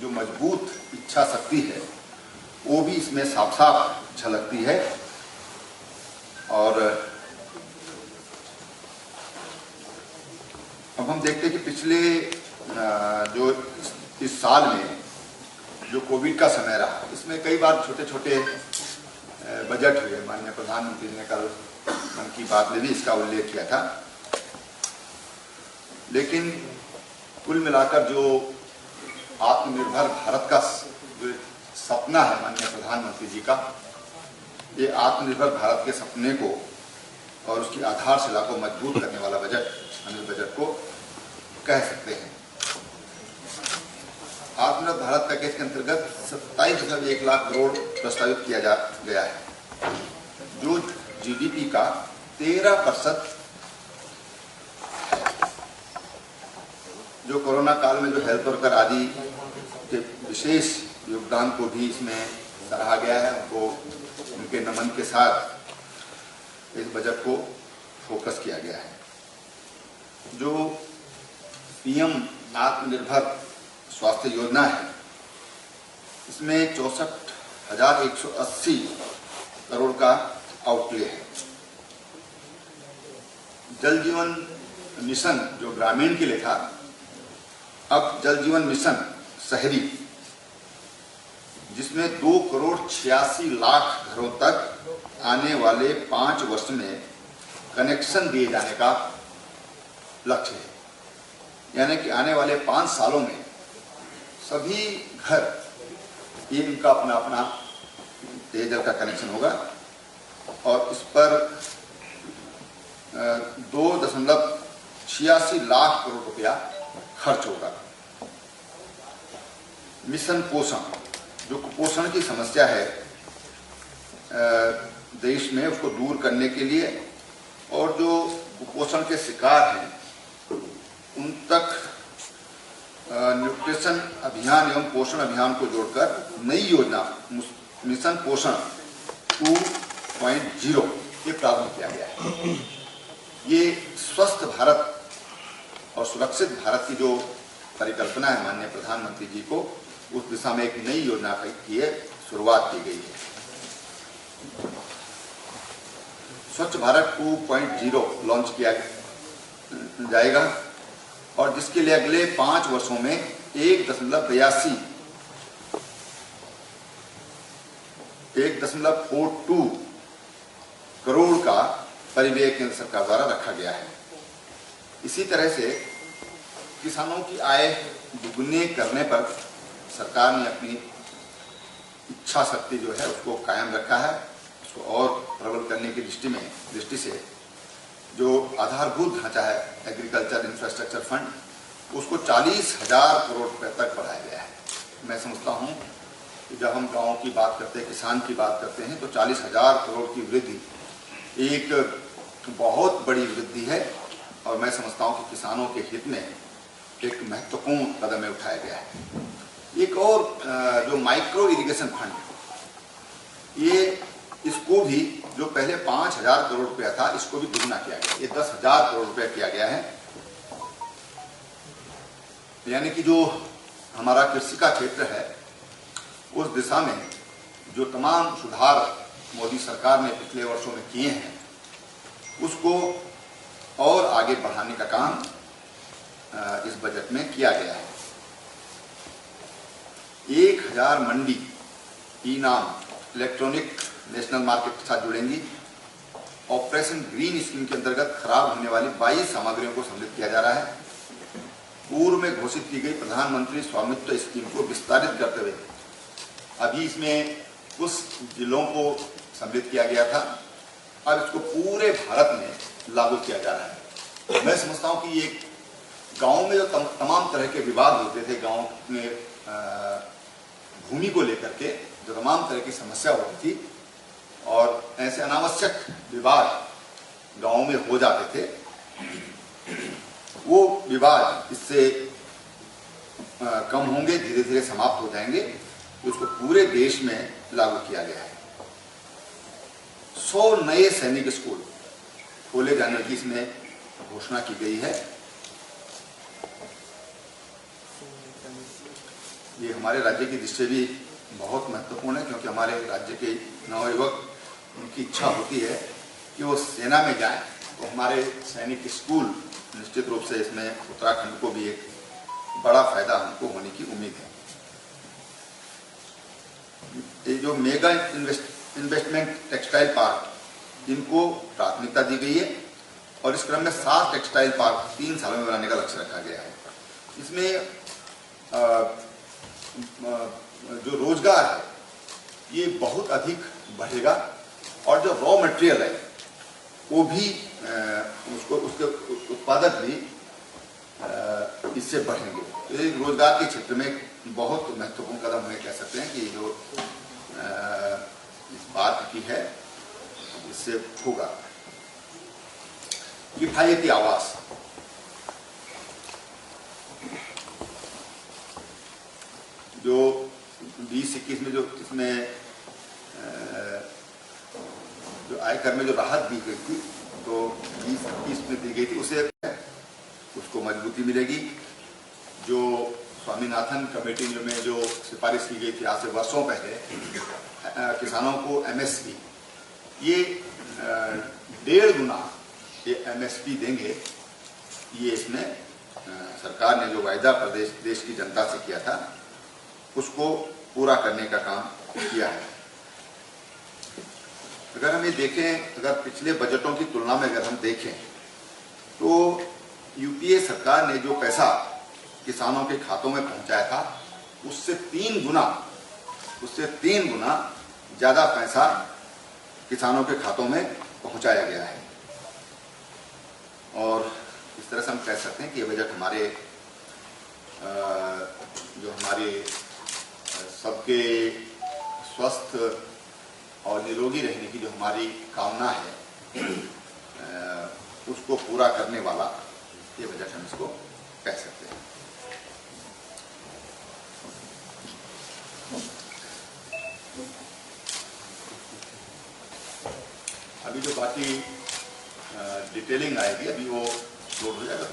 जो मजबूत इच्छा शक्ति है वो भी इसमें साफ साफ झलकती है। और अब हम देखते हैं कि पिछले जो इस साल में जो कोविड का समय रहा, इसमें कई बार छोटे छोटे बजट हुए। माननीय प्रधानमंत्री ने कल मन की बात में भी इसका उल्लेख किया था। लेकिन कुल मिलाकर जो आत्मनिर्भर भारत का जो सपना है माननीय प्रधानमंत्री जी का, ये आत्मनिर्भर भारत के सपने को और उसकी आधारशिला को मजबूत करने वाला बजट, हम इस बजट को कह सकते हैं। आत्मनिर्भर भारत पैकेज के अंतर्गत 27.1 लाख करोड़ प्रस्तावित किया गया है, जो जीडीपी का 13% जो कोरोना काल में जो हेल्थ वर्कर आदि के विशेष योगदान को भी इसमें सराहा गया है। उनको उनके नमन के साथ इस बजट को फोकस किया गया है। जो पीएम आत्मनिर्भर स्वास्थ्य योजना है, इसमें 64,180 करोड़ का आउटले है। जल जीवन मिशन जो ग्रामीण के लिए था, अब जल जीवन मिशन शहरी, जिसमें 2,86,00,000 घरों तक आने वाले 5 वर्ष में कनेक्शन दिए जाने का लक्ष्य है। यानी कि आने वाले 5 सालों में सभी घर, ये इनका अपना अपना पेयजल का कनेक्शन होगा और इस पर 2.86 लाख करोड़ रुपया खर्च होगा। मिशन पोषण, जो कुपोषण की समस्या है देश में, उसको दूर करने के लिए और जो कुपोषण के शिकार हैं उन तक न्यूट्रिशन अभियान एवं पोषण अभियान को जोड़कर नई योजना मिशन पोषण 2.0 ये प्रारंभ किया गया है। ये स्वस्थ भारत और सुरक्षित भारत की जो परिकल्पना है माननीय प्रधानमंत्री जी को, उस दिशा में एक नई योजना की शुरुआत की गई है। स्वच्छ भारत 2.0 लॉन्च किया जाएगा और जिसके लिए अगले 5 वर्षों में 1.42 करोड़ का परिव्यय केंद्र सरकार द्वारा रखा गया है। इसी तरह से किसानों की आय दुगुने करने पर सरकार ने अपनी इच्छा शक्ति जो है उसको कायम रखा है। उसको और प्रबल करने की दृष्टि से जो आधारभूत ढांचा है एग्रीकल्चर इंफ्रास्ट्रक्चर फंड, उसको 40,000 करोड़ रुपए तक बढ़ाया गया है। मैं समझता हूं कि जब हम गाँव की बात करते हैं, किसान की बात करते हैं, तो 40,000 करोड़ की वृद्धि एक बहुत बड़ी वृद्धि है और मैं समझता हूं कि किसानों के हित में एक महत्वपूर्ण कदम उठाया गया है। एक और जो माइक्रो इरिगेशन फंड, ये इसको भी जो पहले 5,000 करोड़ रुपया था, इसको भी दुगना किया गया। ये 10,000 करोड़ रुपया किया गया है। यानी कि जो हमारा कृषि का क्षेत्र है, उस दिशा में जो तमाम सुधार मोदी सरकार ने पिछले वर्षों में किए हैं, उसको और आगे बढ़ाने का काम इस बजट में किया गया है। 1000 मंडी ई-नाम इलेक्ट्रॉनिक नेशनल मार्केट के साथ जुड़ेंगी। ऑपरेशन ग्रीन स्कीम के अंतर्गत खराब होने वाली 22 सामग्रियों को सम्मिलित किया जा रहा है। पूर्व में घोषित की गई प्रधानमंत्री स्वामित्व स्कीम को विस्तारित करते हुए अभी इसमें कुछ जिलों को सम्मिलित किया गया था, अब इसको पूरे भारत में लागू किया जा रहा है। मैं समझता हूं कि ये गांव में जो तमाम तरह के विवाद होते थे, गांव में भूमि को लेकर के जो तमाम तरह की समस्या होती थी और ऐसे अनावश्यक विवाद गांव में हो जाते थे, वो विवाद इससे कम होंगे, धीरे धीरे समाप्त हो जाएंगे। उसको पूरे देश में लागू किया गया है। 100 नए सैनिक स्कूल खोले जाने की इसमें घोषणा की गई है। ये हमारे राज्य की दृष्टि से भी बहुत महत्वपूर्ण है, क्योंकि हमारे राज्य के नवयुवक उनकी इच्छा होती है कि वो सेना में जाएं, तो हमारे सैनिक स्कूल निश्चित रूप से इसमें उत्तराखंड को भी एक बड़ा फायदा हमको होने की उम्मीद है। ये जो मेगा इन्वेस्टमेंट टेक्सटाइल पार्क, इनको प्राथमिकता दी गई है और इस क्रम में 7 टेक्सटाइल पार्क 3 सालों में बनाने का लक्ष्य रखा गया है। इसमें जो रोजगार है ये बहुत अधिक बढ़ेगा और जो रॉ मटेरियल है वो भी उसके उत्पादक भी इससे बढ़ेंगे। तो ये रोजगार के क्षेत्र में बहुत महत्वपूर्ण कदम हमें कह सकते हैं कि जो इस बात की है इससे होगा। किफायती आवास, जो 20-21 में जो इसमें जो आयकर में जो राहत दी गई थी, तो 20-21 में दी गई थी, उसको मजबूती मिलेगी। जो स्वामीनाथन कमेटी में जो सिफारिश की गई थी आज से वर्षों पहले किसानों को एमएसपी, ये 1.5 गुना ये एमएसपी देंगे। ये इसमें सरकार ने जो वायदा प्रदेश देश की जनता से किया था उसको पूरा करने का काम किया है। अगर हम ये देखें, अगर पिछले बजटों की तुलना में अगर हम देखें तो यूपीए सरकार ने जो पैसा किसानों के खातों में पहुंचाया था उससे 3 गुना ज्यादा पैसा किसानों के खातों में पहुंचाया गया है। और इस तरह से हम कह सकते हैं कि ये बजट हमारे जो हमारे सबके स्वस्थ और निरोगी रहने की जो हमारी कामना है उसको पूरा करने वाला ये बजट हम इसको कह सकते हैं। अभी जो बाकी डिटेलिंग आएगी अभी वो लोड हो जाएगा,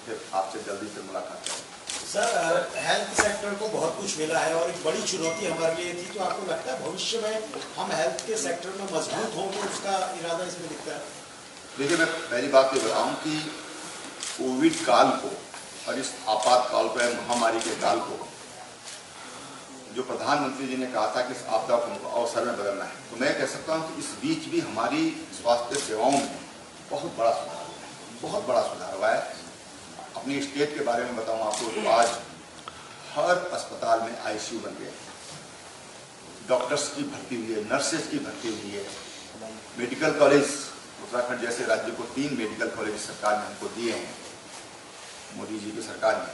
फिर आपसे जल्दी से मुलाकात करेंगे। सर, हेल्थ सेक्टर को बहुत कुछ मिला है और एक बड़ी चुनौती हमारे लिए थी, तो आपको लगता है भविष्य में हम हेल्थ के सेक्टर में मजबूत होंगे, उसका इरादा इसमें दिखता है? देखिए, मैं पहली बात ये बताऊं कि कोविड काल को और इस आपातकाल को, महामारी के काल को, जो प्रधानमंत्री जी ने कहा था कि इस आपदा को अवसर में बदलना है, तो मैं कह सकता हूं कि इस बीच भी हमारी स्वास्थ्य सेवाओं में बहुत बड़ा सुधार हुआ है। अपनी स्टेट के बारे में बताऊं आपको तो आज हर अस्पताल में आईसीयू बन गए, डॉक्टर्स की भर्ती हुई है, नर्सेज की भर्ती हुई है। मेडिकल कॉलेज, उत्तराखंड जैसे राज्य को 3 मेडिकल कॉलेज सरकार ने हमको दिए हैं, मोदी जी की सरकार ने।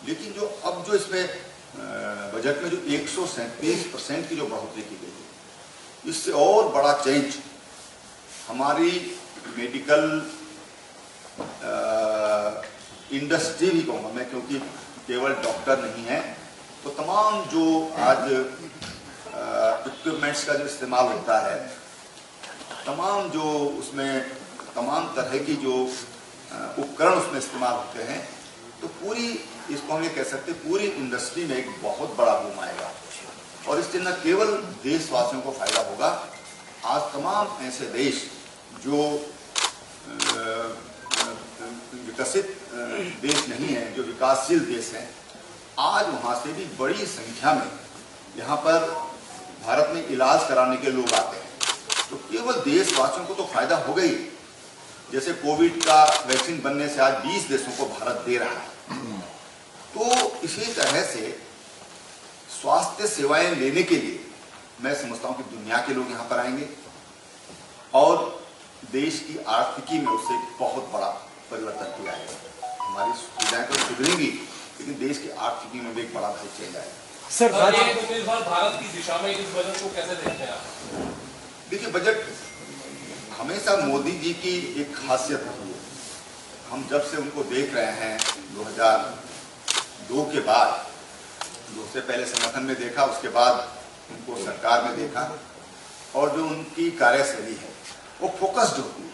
लेकिन जो अब जो इसमें बजट में जो 137% की जो बढ़ोतरी की गई है, इससे और बड़ा चेंज हमारी मेडिकल इंडस्ट्री भी कहूँगा मैं, क्योंकि केवल डॉक्टर नहीं है, तो तमाम जो आज इक्विपमेंट्स का जो इस्तेमाल होता है, तमाम जो उसमें तमाम तरह की जो उपकरण उसमें इस्तेमाल होते हैं, तो पूरी इसको हम ये कह सकते हैं पूरी इंडस्ट्री में एक बहुत बड़ा बूम आएगा। और इससे न केवल देशवासियों को फायदा होगा, आज तमाम ऐसे देश जो विकसित देश नहीं है, जो विकासशील देश हैं, आज वहाँ से भी बड़ी संख्या में यहाँ पर भारत में इलाज कराने के लोग आते हैं। तो केवल देशवासियों को तो फायदा हो गई, जैसे कोविड का वैक्सीन बनने से आज 20 देशों को भारत दे रहा है, तो इसी तरह से स्वास्थ्य सेवाएं लेने के लिए मैं समझता हूं कि दुनिया के लोग यहाँ पर आएंगे और देश की आर्थिकी में उससे बहुत बड़ा परिवर्तन किया जाएगा। हमारी सुविधाएं तो सुधरेंगी, लेकिन देश की आर्थिकी में भी एक बड़ा भाई चेंज आएगा। सर, भारत की दिशा में इस बजट को कैसे देखते हैं आप? देखिए, बजट हमेशा मोदी जी की एक खासियत रही है। हम जब से उनको देख रहे हैं 2002 के बाद, जो उससे पहले संगठन में देखा, उसके बाद उनको सरकार में देखा, और जो उनकी कार्यशैली है वो फोकस्ड होती है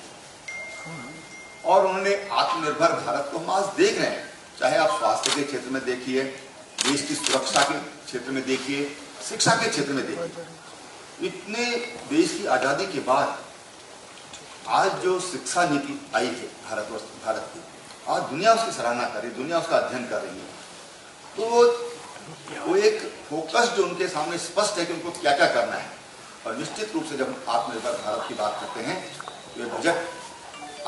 और उन्होंने आत्मनिर्भर भारत को हम आज देख रहे हैं। चाहे आप स्वास्थ्य के क्षेत्र में देखिए, देश की सुरक्षा के क्षेत्र में देखिए, शिक्षा के क्षेत्र में देखिए, इतने देश की आज़ादी के बाद आज जो शिक्षा नीति आई है भारत की, आज दुनिया उसकी सराहना कर रही है, दुनिया उसका अध्ययन कर रही है। तो वो एक फोकस जो उनके सामने स्पष्ट है कि उनको क्या क्या करना है। और निश्चित रूप से जब हम आत्मनिर्भर भारत की बात करते हैं, ये बजट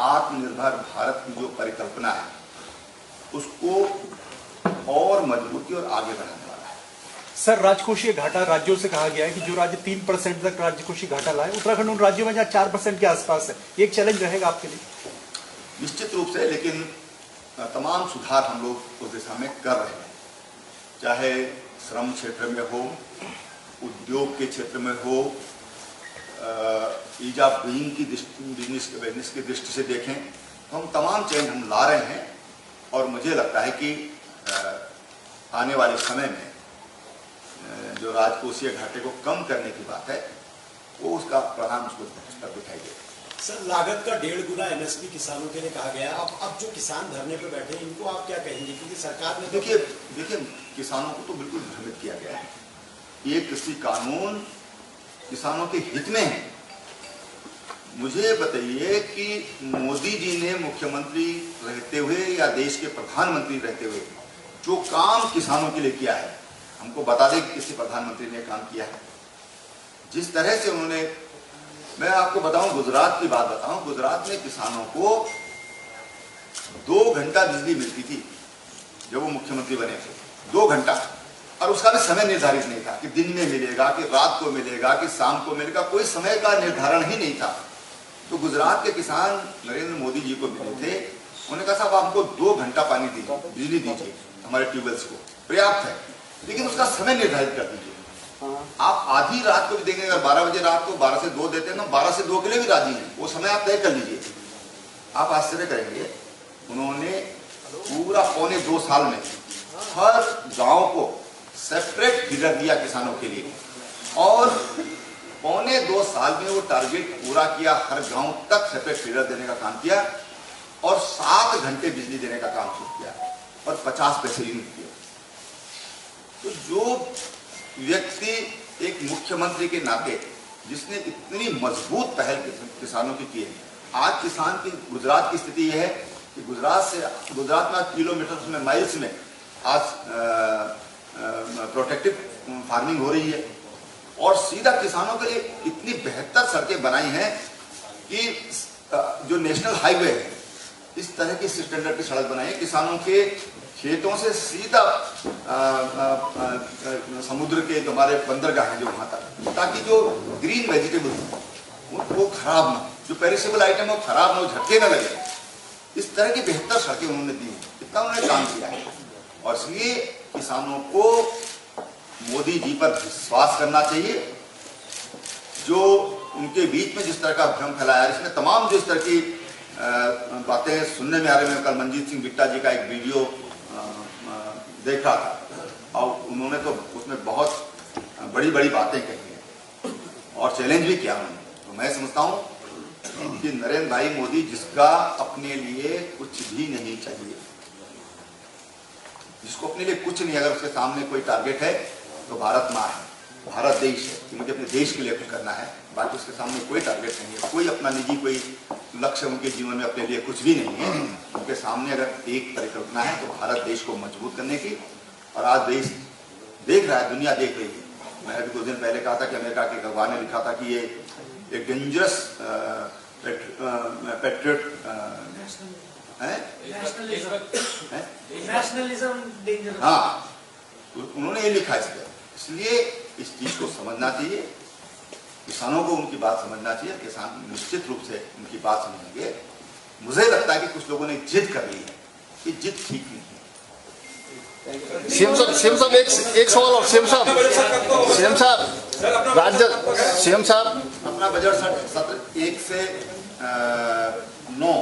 आत्मनिर्भर भारत की जो परिकल्पना है उसको और मजबूती और आगे बढ़ाने वाला है। सर, राजकोषीय घाटा राज्यों से कहा गया है कि जो राज्य 3% तक राजकोषीय घाटा लाए, उत्तराखंड उन राज्यों में जहाँ 4% के आसपास है। ये एक चैलेंज रहेगा आपके लिए? निश्चित रूप से, लेकिन तमाम सुधार हम लोग उस दिशा में कर रहे हैं, चाहे श्रम क्षेत्र में हो, उद्योग के क्षेत्र में हो, ईज ऑफ डूइंग की बिजनेस की दृष्टि से देखें तो हम तमाम चेंज हम ला रहे हैं। और मुझे लगता है कि आने वाले समय में जो राजकोषीय घाटे को कम करने की बात है वो उसका प्रधान उसको दिखाई देगा। सर, लागत का 1.5 गुना एमएसपी किसानों के लिए कहा गया। अब जो किसान धरने पर बैठे हैं इनको आप क्या कहेंगे, क्योंकि सरकार ने देखिए किसानों को तो बिल्कुल भ्रमित किया गया है। ये कृषि कानून किसानों के हित में है। मुझे बताइए कि मोदी जी ने मुख्यमंत्री रहते हुए या देश के प्रधानमंत्री रहते हुए जो काम किसानों के लिए किया है, हमको बता दें कि किसी प्रधानमंत्री ने काम किया है। जिस तरह से उन्होंने, मैं आपको बताऊं, गुजरात की बात बताऊं, गुजरात में किसानों को 2 घंटा बिजली मिलती थी जब वो मुख्यमंत्री बने थे, 2 घंटा, और उसका भी समय निर्धारित नहीं था कि दिन में मिलेगा कि रात को मिलेगा कि शाम को मिलेगा, कोई समय का निर्धारण ही नहीं था। तो गुजरात के किसान नरेंद्र मोदी जी को मिले थे, उन्होंने कहा साहब हमको 2 घंटा पानी दीजिए, बिजली दीजिए, हमारे ट्यूबवेल्स को पर्याप्त है, लेकिन उसका समय निर्धारित कर दीजिए। आप आधी रात को भी देंगे, अगर 12 बजे रात को 12 से 2 देते हैं ना, 12 से 2 के लिए भी राजी हैं, वो समय आप तय कर लीजिए। आप आश्चर्य करेंगे, उन्होंने पूरा 2.25 साल में हर गांव को सेपरेट फीडर दिया किसानों के लिए, और 2.25 साल में वो टारगेट पूरा किया, हर गांव तक सेपरेट फीडर देने का काम किया, और 7 घंटे बिजली देने का काम शुरू किया, और 50 पैसे यूनिट दिए। तो जो व्यक्ति एक मुख्यमंत्री के नाते जिसने इतनी मजबूत पहल किसानों की है, आज किसान की गुजरात की स्थिति यह है कि गुजरात में किलोमीटर में, माइल्स में आज प्रोटेक्टिव फार्मिंग हो रही है, और सीधा किसानों के लिए इतनी बेहतर सड़कें बनाई हैं कि जो नेशनल हाईवे है, इस तरह की स्टैंडर्ड की सड़क बनाई है, किसानों के खेतों से सीधा समुद्र के जो हमारे बंदरगाह हैं जो वहां तक, ताकि जो ग्रीन वेजिटेबल वो खराब ना, जो पेरिसेबल आइटम है वो खराब ना हो, झटके ना लगे, इस तरह की बेहतर सड़कें उन्होंने दी हैं। इतना उन्होंने काम किया है, और इसलिए किसानों को मोदी जी पर विश्वास करना चाहिए। जो उनके बीच में जिस तरह का भ्रम फैलाया, इसमें तमाम जो इस तरह की बातें सुनने में आ रही हैं। कल मंजीत सिंह बिट्टा जी का एक वीडियो देख रहा था, और उन्होंने तो उसमें बहुत बड़ी बड़ी बातें कही हैं और चैलेंज भी किया उन्होंने। तो मैं समझता हूँ कि नरेंद्र भाई मोदी, जिसका अपने लिए कुछ भी नहीं चाहिए, जिसको अपने लिए कुछ नहीं, अगर उसके सामने कोई टारगेट है तो भारत माँ है, भारत देश है कि मुझे अपने देश के लिए कुछ करना है, बाकी उसके सामने कोई टारगेट नहीं है, कोई अपना निजी कोई लक्ष्य उनके जीवन में अपने लिए कुछ भी नहीं है। उनके सामने अगर एक परिकल्पना है तो भारत देश को मजबूत करने की, और आज देश देख रहा है, दुनिया देख रही है। मैंने अभी कुछ दिन पहले कहा था कि अमेरिका के अखबार ने लिखा था कि ये एक डेंजरस पैट्रियट नेशनलिज्म, हाँ, उन्होंने ये लिखा है। इसलिए इस चीज को समझना चाहिए, किसानों को उनकी बात समझना चाहिए, किसान निश्चित रूप से उनकी बात समझेंगे। मुझे लगता है कि कुछ लोगों ने जिद कर ली है, कि जिद ठीक नहीं है। सीएम साहब एक सवाल और सीएम साहब राज्य सीएम साहब अपना बजट सत्र 1 से 9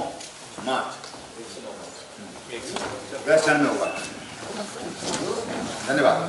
मार्च वेस्ट में होगा। धन्यवाद।